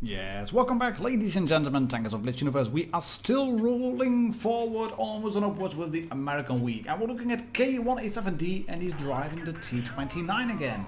Yes, welcome back ladies and gentlemen, tankers of Blitz Universe. We are still rolling forward, onwards and upwards with the American week. And we're looking at K187D and he's driving the T29 again.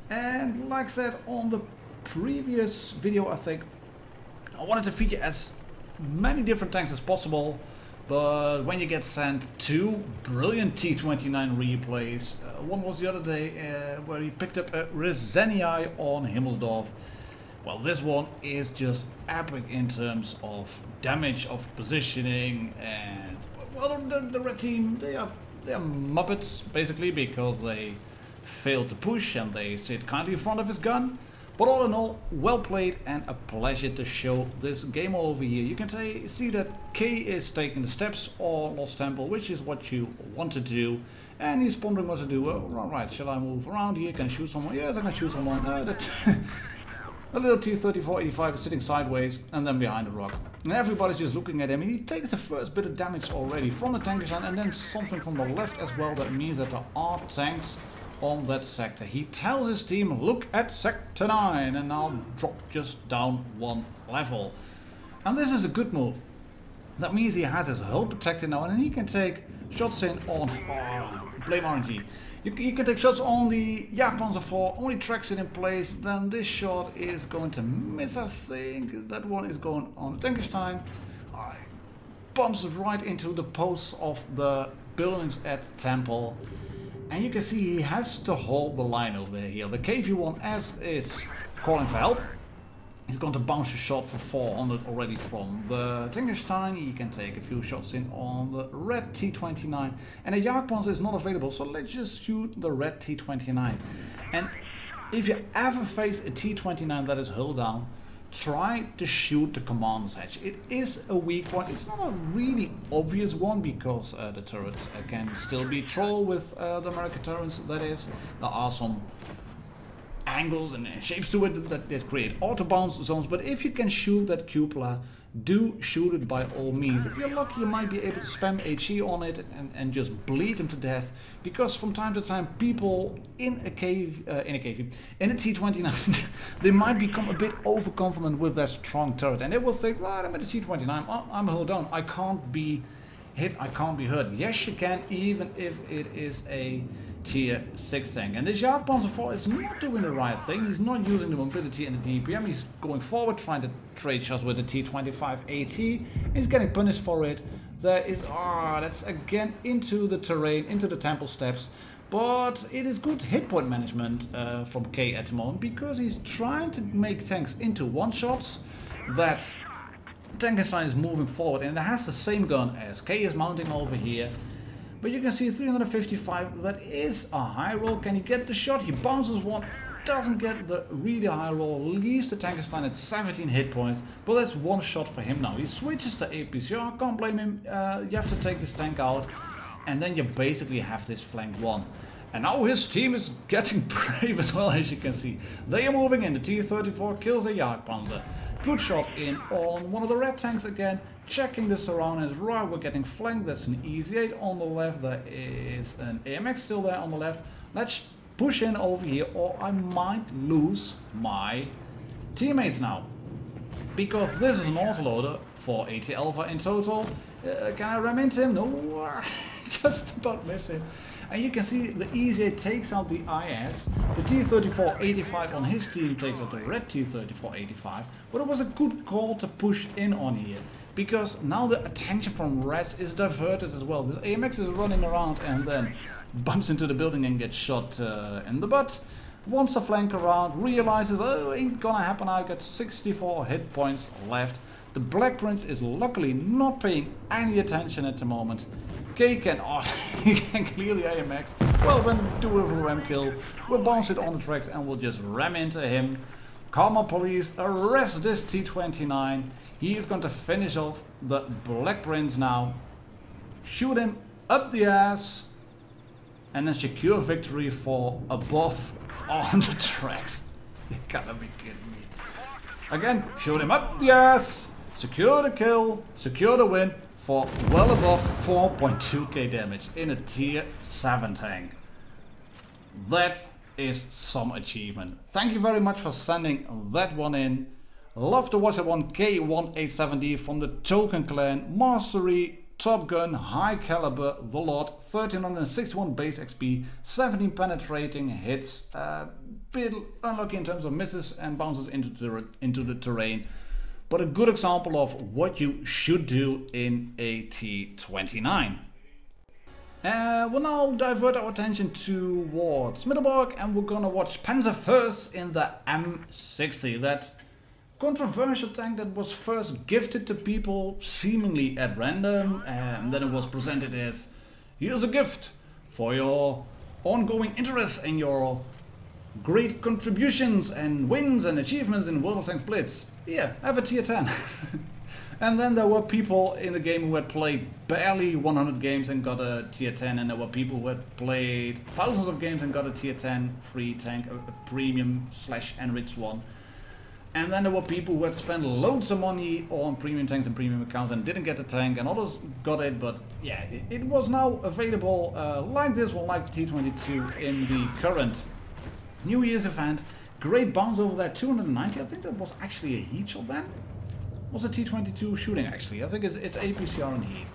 And like I said on the previous video, I think, I wanted to feature as many different tanks as possible. But when you get sent two brilliant T29 replays, one was the other day where he picked up a Raseiniai on Himmelsdorf. Well, this one is just epic in terms of damage, of positioning, and well, the red team, they are muppets basically because they failed to push and they sit kindly in front of his gun. But all in all, well played and a pleasure to show this game over here. You can see that K is taking the steps on Lost Temple, which is what you want to do. And he's pondering what to do. Oh, right, shall I move around here? Can I shoot someone? Yes, I can shoot someone. A little T-34-85 is sitting sideways and then behind the rock. And everybody's just looking at him. He takes the first bit of damage already from the tanker gun and then something from the left as well. That means that there are tanks on that sector. He tells his team, look at sector 9, and now drop just down one level. And this is a good move. That means he has his hull protected now and he can take shots in on blame RNG. You can take shots on the Jagdpanzer 4, only tracks it in place, then this shot is going to miss, I think. That one is going on the Tankerstein. Bumps right into the posts of the buildings at Temple. And you can see he has to hold the line over here. The KV-1S is calling for help. He's going to bounce a shot for 400 already from the Tankerstein. He can take a few shots in on the red T29. And the Jagdpanzer is not available, so let's just shoot the red T29. And if you ever face a T29 that is hull down, try to shoot the commander's hatch. It is a weak one. It's not a really obvious one because the turret can still be trolled with the American turrets. That is, there are some angles and shapes to it that create auto bounce zones, but if you can shoot that cupola, do shoot it by all means. If you're lucky, you might be able to spam HE on it and just bleed him to death, because from time to time people in a T29 they might become a bit overconfident with their strong turret and they will think, right, I'm at a T29, I'm hull down, I can't be hit, I can't be hurt. Yes, you can, even if it is a tier 6 tank. And this Jagdpanzer 4 is not doing the right thing. He's not using the mobility and the DPM. He's going forward, trying to trade shots with the T25 AT. He's getting punished for it. There is, that's again into the terrain, into the temple steps. But it is good hit point management from K at the moment, because he's trying to make tanks into one-shots. That Tankerstein is moving forward and it has the same gun as K is mounting over here. But you can see 355, that is a high roll. Can he get the shot? He bounces one, doesn't get the really high roll, leaves the Tankerstein at 17 hit points. But that's one shot for him now. He switches to APCR, can't blame him. You have to take this tank out. And then you basically have this flank one. And now his team is getting brave as well, as you can see. They are moving in. The T-34 kills the Jagdpanzer. Good shot in on one of the red tanks again. Checking the surroundings. Right, we're getting flanked. That's an EZ8 on the left. There is an AMX still there on the left. Let's push in over here or I might lose my teammates now. Because this is an autoloader for 80 Alpha in total. Can I ram into him? No, just about miss him. And you can see the EZ8 takes out the IS. The T-34-85 on his team takes out the red T-34-85. But it was a good call to push in on here, because now the attention from reds is diverted as well. This AMX is running around and then bumps into the building and gets shot in the butt. Wants to flank around, realizes, oh, ain't gonna happen, I got 64 hit points left. The Black Prince is luckily not paying any attention at the moment. K can, he can clear the AMX. Well, then do a ram kill. We'll bounce it on the tracks and we'll just ram into him. Karma Police, arrest this T29. He is going to finish off the Black Prince now. Shoot him up the ass. And then secure victory for above on the tracks. You gotta be kidding me. Again, shoot him up the ass. Secure the kill, secure the win for well above 4.2k damage in a tier 7 tank. That is some achievement. Thank you very much for sending that one in. Love to watch that one. K1870 from the Token Clan. Mastery, Top Gun, High Caliber, the lot. 1361 base XP, 17 penetrating hits. Bit unlucky in terms of misses and bounces into the terrain. But a good example of what you should do in a T29. We'll now divert our attention towards Middelburg, and we're gonna watch Panzer first in the M60. That controversial tank that was first gifted to people seemingly at random, and then it was presented as, here's a gift for your ongoing interest and your great contributions and wins and achievements in World of Tanks Blitz. Yeah, have a tier 10. And then there were people in the game who had played barely 100 games and got a tier 10, and there were people who had played thousands of games and got a tier 10 free tank, a premium / enriched one. And then there were people who had spent loads of money on premium tanks and premium accounts and didn't get the tank, and others got it. But yeah, it was now available like this one, like the T22 in the current New Year's event. Great bounce over there, 290. I think that was actually a heat shot then. Was a T22 shooting actually? I think it's APCR and heat.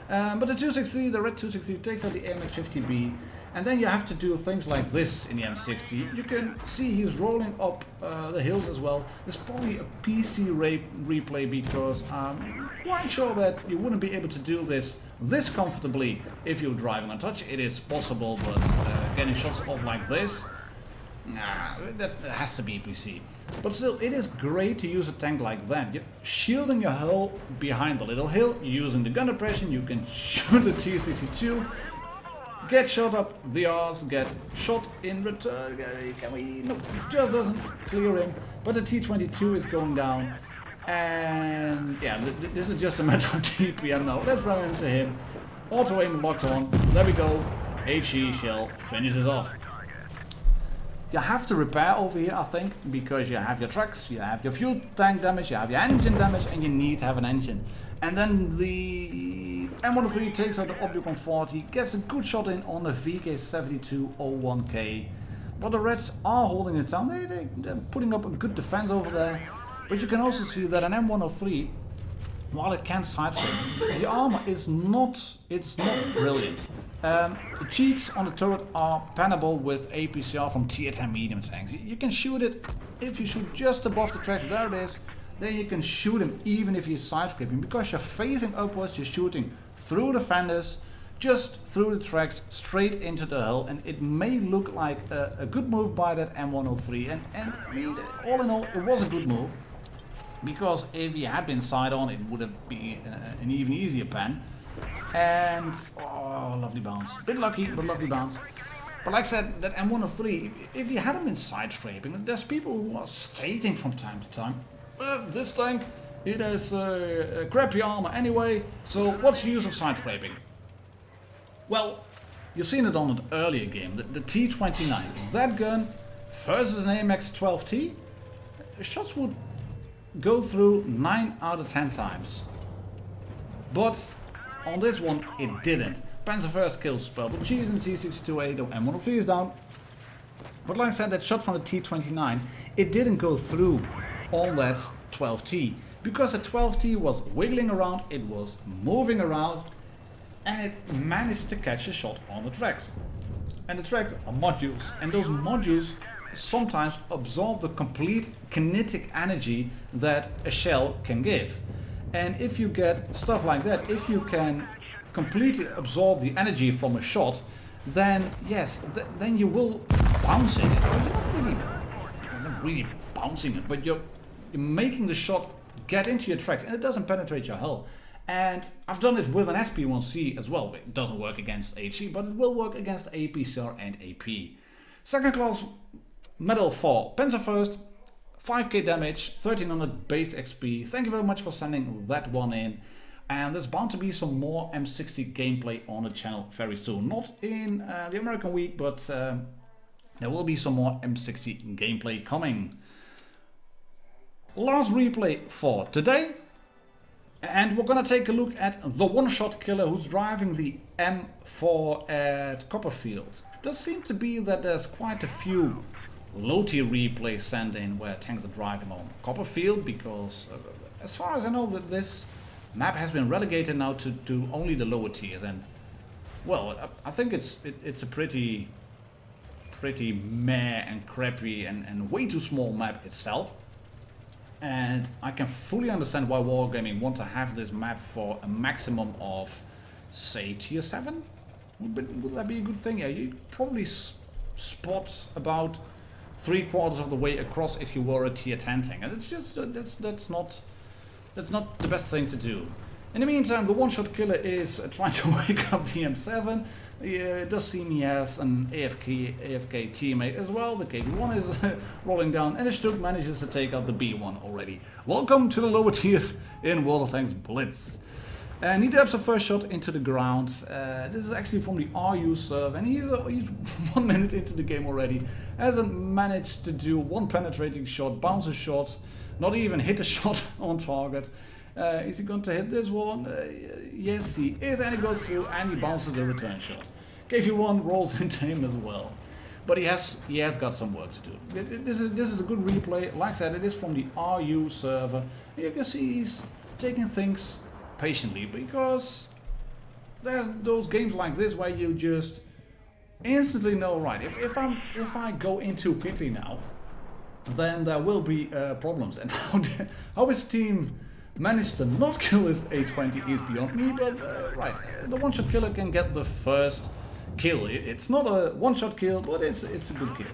But the 263, the red 263, takes out the AMX50B, and then you have to do things like this in the M60. You can see he's rolling up the hills as well. There's probably a PC replay, because I'm quite sure that you wouldn't be able to do this comfortably if you're driving on touch. It is possible, but getting shots off like this, nah, that has to be PC. But still, it is great to use a tank like that. You're shielding your hull behind the little hill, you're using the gun depression, you can shoot a T62, get shot up the arse, get shot in return. Can we? No, just doesn't clear him. But the T22 is going down. And yeah, this is just a matter of TPM now. Let's run into him. Auto aim locked on. There we go. HE shell finishes off. You have to repair over here, I think, because you have your trucks, you have your fuel tank damage, you have your engine damage, and you need to have an engine. And then the M103 takes out the Oblicon 40, gets a good shot in on the VK7201K. But the Reds are holding it down. They're putting up a good defense over there. But you can also see that an M103, while it can sidestep, the armor is not brilliant. The cheeks on the turret are pannable with APCR from tier 10 medium tanks. You can shoot it if you shoot just above the tracks, there it is. Then you can shoot him even if he's side scraping, because you're facing upwards, you're shooting through the fenders, just through the tracks, straight into the hull, and it may look like a good move by that M103. And I mean, all in all, it was a good move, because if he had been side on, it would have been an even easier pan. And oh, lovely bounce. Bit lucky, but lovely bounce. But like I said, that M103, if he hadn't been side scraping, there's people who are stating from time to time, this tank, it has crappy armor anyway, so what's the use of side scraping? Well, you've seen it on an earlier game, the T29. That gun versus an AMX 12T, shots would go through 9 out of 10 times. But on this one, it didn't. Panzer first kills Purple Cheese in the T62A, the M103 is down. But like I said, that shot from the T29, it didn't go through on that 12T. Because the 12T was wiggling around, it was moving around, and it managed to catch a shot on the tracks. And the tracks are modules, and those modules sometimes absorb the complete kinetic energy that a shell can give. And if you get stuff like that, if you can completely absorb the energy from a shot, then yes, then you will bounce it. You're not really bouncing it, but you're making the shot get into your tracks, and it doesn't penetrate your hull. And I've done it with an SP1C as well. It doesn't work against HE, but it will work against APCR and AP. Second class medal for Panzer first. 5k damage, 1300 base XP. Thank you very much for sending that one in. And there's bound to be some more M60 gameplay on the channel very soon. Not in the American week, but there will be some more M60 gameplay coming. Last replay for today. And we're gonna take a look at the one-shot killer who's driving the M4 at Copperfield. Does seem to be that there's quite a few low-tier replay sent in where tanks are driving on Copperfield, because as far as I know, that this map has been relegated now to only the lower tiers, and well, I think it's a pretty meh and crappy and way too small map itself. And I can fully understand why Wargaming want to have this map for a maximum of, say, tier 7. Would that be a good thing? Yeah, you probably spot about 3/4 of the way across if you were a tier 10 tank, and it's just that's not the best thing to do. In the meantime, the one-shot killer is trying to wake up the M7. It does seem he has an AFK teammate as well. The KV1 is rolling down, and the Stuk manages to take out the B1 already. Welcome to the lower tiers in WoT Blitz. And he dabs a first shot into the ground. This is actually from the RU serve, and he's 1 minute into the game already. Hasn't managed to do one penetrating shot, bounce a shot, not even hit a shot on target. Is he going to hit this one? Yes, he is, and he goes through, and he bounces the return shot. KV1 rolls into him as well. But he has got some work to do. This is a good replay. Like I said, it is from the RU server. You can see he's taking things patiently, because there's those games like this where you just instantly know, right, if I go in too quickly now, then there will be problems. And how his team managed to not kill his A20 is beyond me, but right, the one-shot killer can get the first kill. It's not a one-shot kill, but it's a good kill.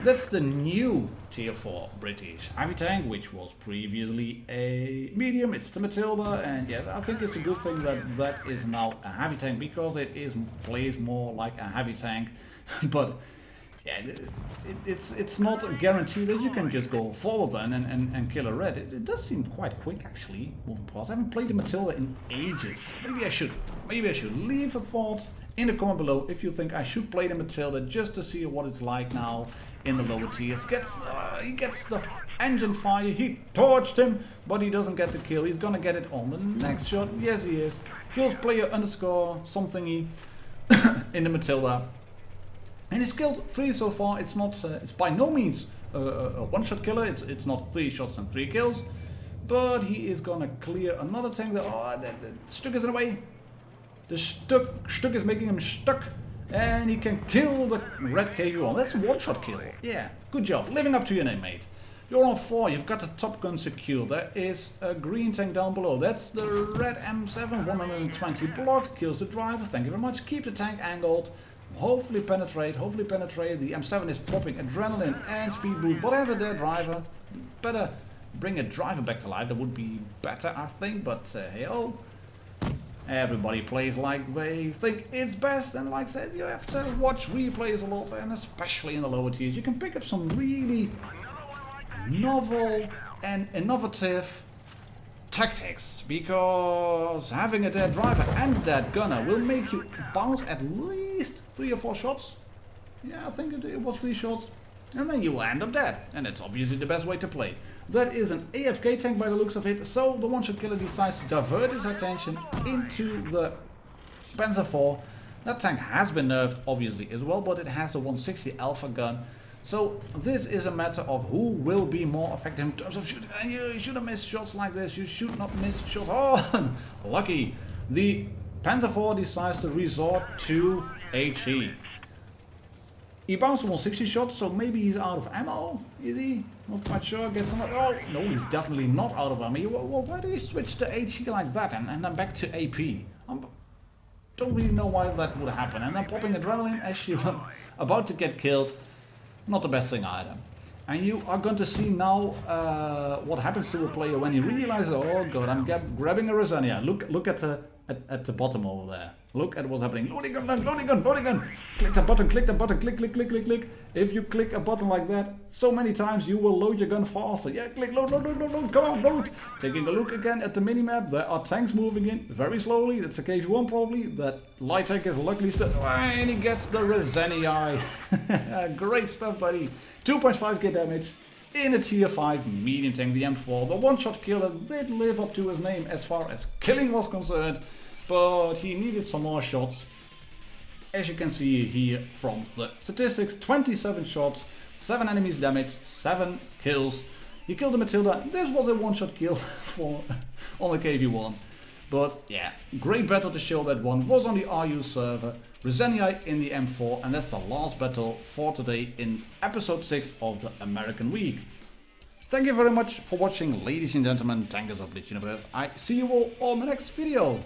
That's the new tier 4 British heavy tank, which was previously a medium. It's the Matilda, and yeah, I think it's a good thing that that is now a heavy tank, because it plays more like a heavy tank. But yeah, it's not a guarantee that you can just go forward then and kill a red. It does seem quite quick, actually, moving past. I haven't played the Matilda in ages. Maybe I should leave a thought in the comment below if you think I should play the Matilda just to see what it's like now in the lower tiers. He gets the engine fire. He torched him, but he doesn't get the kill. He's gonna get it on the next shot. Yes, he is. Kills player underscore something in the Matilda. And he's killed 3 so far. It's not. It's by no means a one-shot killer. It's not 3 shots and 3 kills. But he is gonna clear another tank. The Stuk is in the way. The Stuk is making him stuck, and he can kill the red KV1. That's a one-shot kill. Yeah, good job. Living up to your name, mate. You're on 4. You've got the top gun secure. There is a green tank down below. That's the red M7. 120 blocked. Kills the driver. Thank you very much. Keep the tank angled. Hopefully penetrate. The M7 is popping adrenaline and speed boost, but as a dead driver, better bring a driver back to life. That would be better, I think, but hey, oh. Everybody plays like they think it's best, and like I said, you have to watch replays a lot, and especially in the lower tiers. You can pick up some really novel and innovative tactics, because having a dead driver and a dead gunner will make you bounce at least 3 or 4 shots. Yeah, I think it was 3 shots. And then you will end up dead, and it's obviously the best way to play. That is an AFK tank by the looks of it, so the one-shot killer decides to divert his attention into the Panzer IV. That tank has been nerfed, obviously, as well, but it has the 160 Alpha gun. So this is a matter of who will be more effective in terms of shooting. And you shouldn't miss shots like this. You should not miss shots. Oh, lucky. The Panzer IV decides to resort to HE. He bounced 160 shots, so maybe he's out of ammo. Is he? Not quite sure. Gets some. Oh no, he's definitely not out of ammo. Well, why do you switch to HE like that and then back to AP? Don't really know why that would happen. And then popping adrenaline as you're about to get killed. Not the best thing either. And you are going to see now what happens to a player when he realizes, oh god, I'm grabbing a Raseiniai. Look at the bottom over there. Look at what's happening. Loading gun, loading gun, loading gun. Click the button, click, click. If you click a button like that so many times, you will load your gun faster. Yeah, click, load, come on, load. Taking a look again at the minimap, there are tanks moving in very slowly. That's a KV1 probably. That light tank is luckily still. And he gets the Raseiniai. Great stuff, buddy. 2.5k damage in a tier 5 medium tank, the M4. The one-shot killer did live up to his name as far as killing was concerned, but he needed some more shots. As you can see here from the statistics, 27 shots, 7 enemies damaged, 7 kills. He killed the Matilda. This was a one-shot kill for on the KV1. But yeah, great battle to show that one was on the RU server. Raseiniai in the M4, and that's the last battle for today in episode 6 of the American Week. Thank you very much for watching, ladies and gentlemen, tankers of Blitz Universe. I see you all on the next video.